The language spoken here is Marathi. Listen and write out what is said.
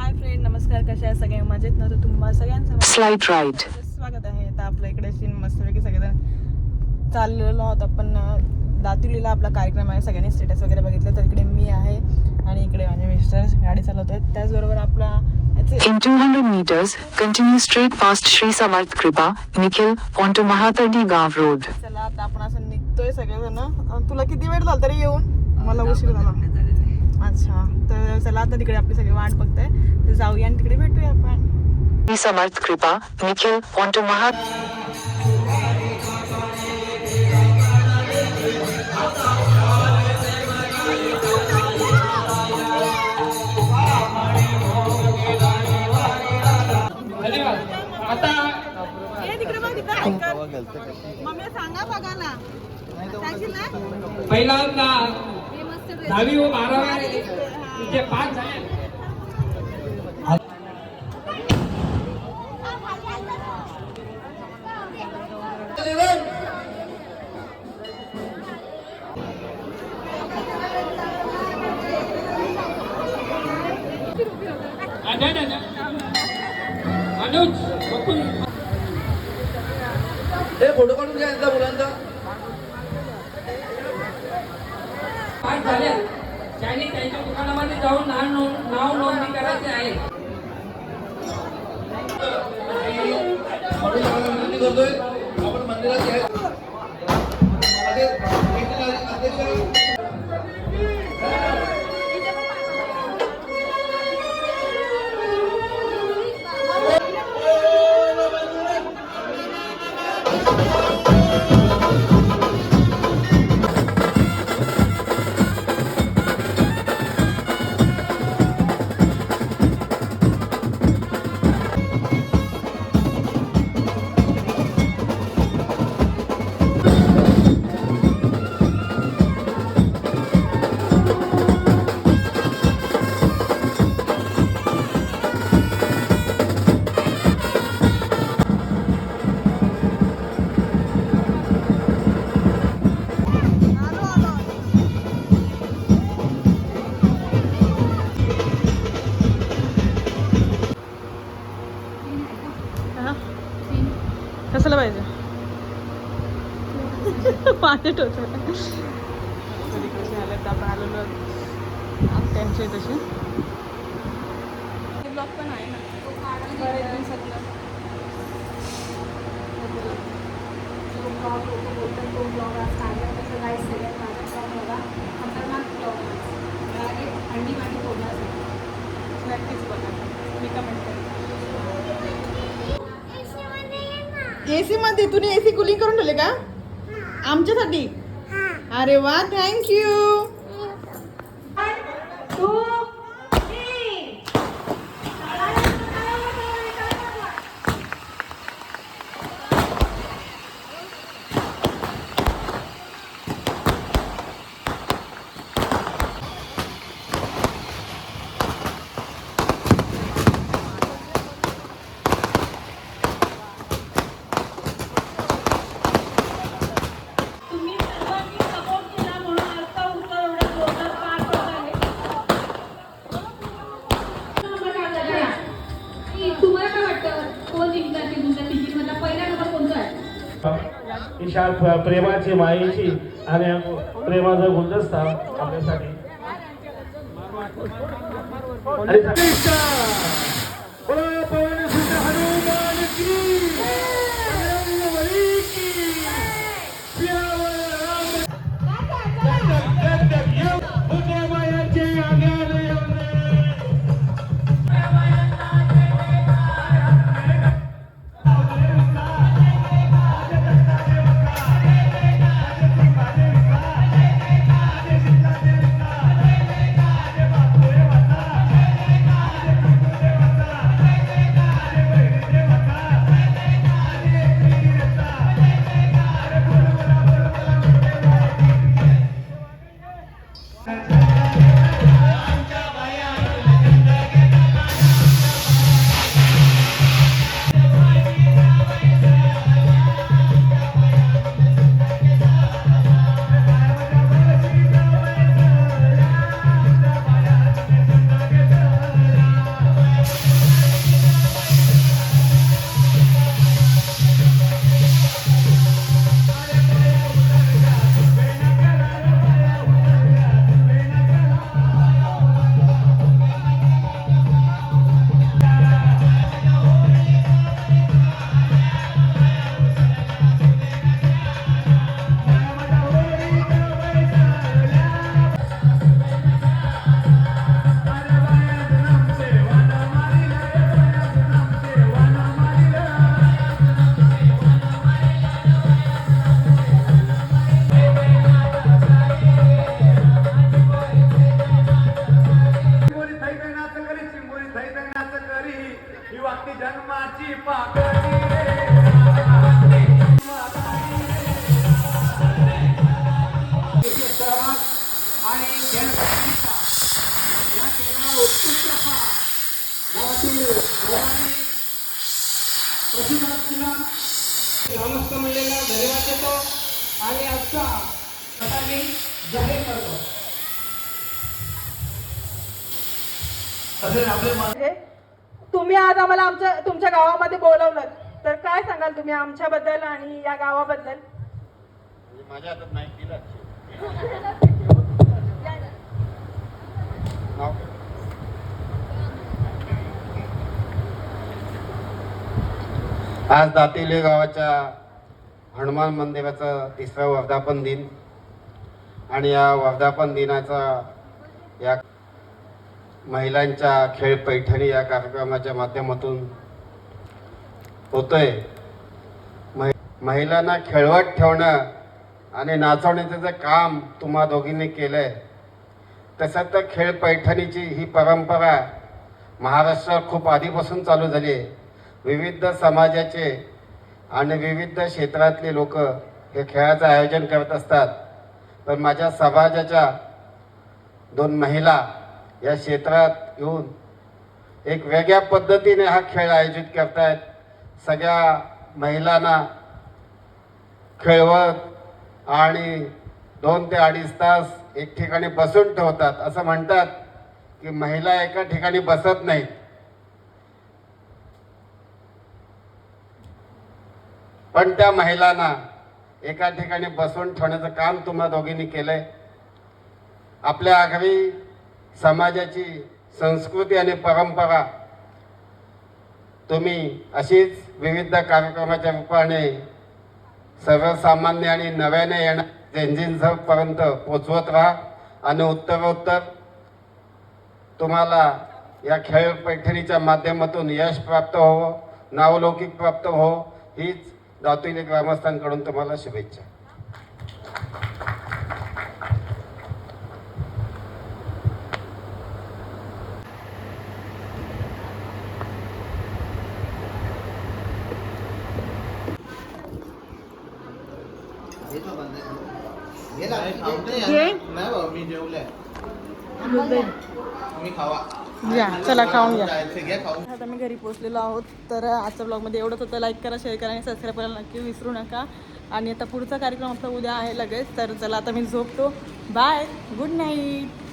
हाय फ्रेंड, नमस्कार. कशा आहे सगळे? मजेत ना? तर तुम्हाला सगळ्यांचं स्लाइड राईट स्वागत आहे. तर आपल्या इकडे मस्तपैकी सगळेजण चाललेलो आहोत आपण. दातुलीला आपला कार्यक्रम आहे. सगळ्यांनी स्टेटस वगैरे बघितले. तर इकडे मी आहे आणि इकडे माझे मिस्टर गाडी चालवत आहेत. त्याचबरोबर आपला In 200 meters, continue straight past Sri Samarth Kripa, Nikhil, onto Mahatardi Gav Road. चला आता आपण असं निघतोय सगळेजण. तुला किती वेळ झाला तरी येऊन? मला उशीर झाला. अच्छा, तर चला आता तिकडे आपली सगळी वाट बघताय. तर जाऊया आणि तिकडे भेटूया आपण. Sri Samarth Kripa, Nikhil, onto mummy सांगा बघा ना. पहिल्यांदा 10वी व 12वी जे पास झाले. अनुज हे फोटो काढून घ्या एकदा मुलांचा. पास झाले त्यांनी त्यांच्या दुकानामध्ये जाऊन नाव नोंदणी करायची आहे. आपण करतोय. आपण मंदिरात आहे. अध्यक्ष कसलं पाहिजे? पाणी टोचायला. कसे आले तर आपण आलेलो त्यांचे तसे ब्लॉग पण आहे ना. नक्कीच बघा. मी कमेंट करेन. एसी मध्ये तुम्ही एसी कुलिंग करून ठेवले का आमच्यासाठी? अरे वा, थँक्यू. ईशा प्रेमाची मायेची आणि प्रेमाचा गुलदस्ता आपल्यासाठी. दैदनाच करी ही वागती जन्माची पाकळी आणि खेळपट्टीचा या केला उत्कृष्ट असा गावातील गावाने प्रतिसाद दिला. ग्रामस्थ मंडळीला धन्यवाद देतो आणि आजचा आता मी जाहीर करतो. तसेच आपले म्हणजे तुम्ही आज आम्हाला तुमच्या गावामध्ये बोलवलं, तर काय सांगाल तुम्ही आमच्याबद्दल आणि या गावाबद्दल? माझ्या हातात नाही दिला आज दातिले गावाच्या हनुमान मंदिराचं 3रा वर्धापन दिन आणि या वर्धापन दिनाचा या महिलांच्या खेळ पैठणी या कार्यक्रमाच्या माध्यमातून होतोय. महिलांना खेळवत ठेवणं आणि नाचवण्याचं जे काम तुम्हा दोघींनी केलंय, तसं तर खेळ पैठणीची ही परंपरा महाराष्ट्रात खूप आधीपासून चालू झाली आहे. विविध समाजाचे आणि विविध क्षेत्रातले लोक हे खेळाचं आयोजन करत असतात, पण माझ्या समाजाच्या 2 महिला या क्षेत्रात येऊन एक वेगळ्या पद्धतीने हा खेळ आयोजित करतायत. सगळ्या महिलांना खेळवत आणि 2 ते 2.5 तास एक ठिकाणी बसून ठेवतात. असं म्हणतात की महिला एका ठिकाणी बसत नाहीत, पण त्या महिलांना एका ठिकाणी बसून ठेवण्याचं काम तुम्हा दोघींनी केलंय. आपल्या आगरी समाजाची संस्कृती आणि परंपरा तुम्ही अशीच विविध कार्यक्रमाच्या रूपाने सर्वसामान्य आणि नव्याने येणाऱ्या जेनझींपर्यंत पोचवत राहा आणि उत्तरोत्तर तुम्हाला या खेळ पैठणीच्या माध्यमातून यश प्राप्त हो, नावलौकिक प्राप्त हो, हीच दातुली ग्रामस्थांकडून तुम्हाला शुभेच्छा. मी जेवले मी खावा या चला खाऊन घ्या. आता मी घरी पोहोचलेलो आहोत. तर आजच्या ब्लॉगमध्ये एवढंच होतं. लाईक करा, शेअर करा आणि सबस्क्राईब करायला नक्की विसरू नका. आणि आता पुढचा कार्यक्रम आपला उद्या आहे लगेच. तर चला आता मी झोपतो. Bye, good night.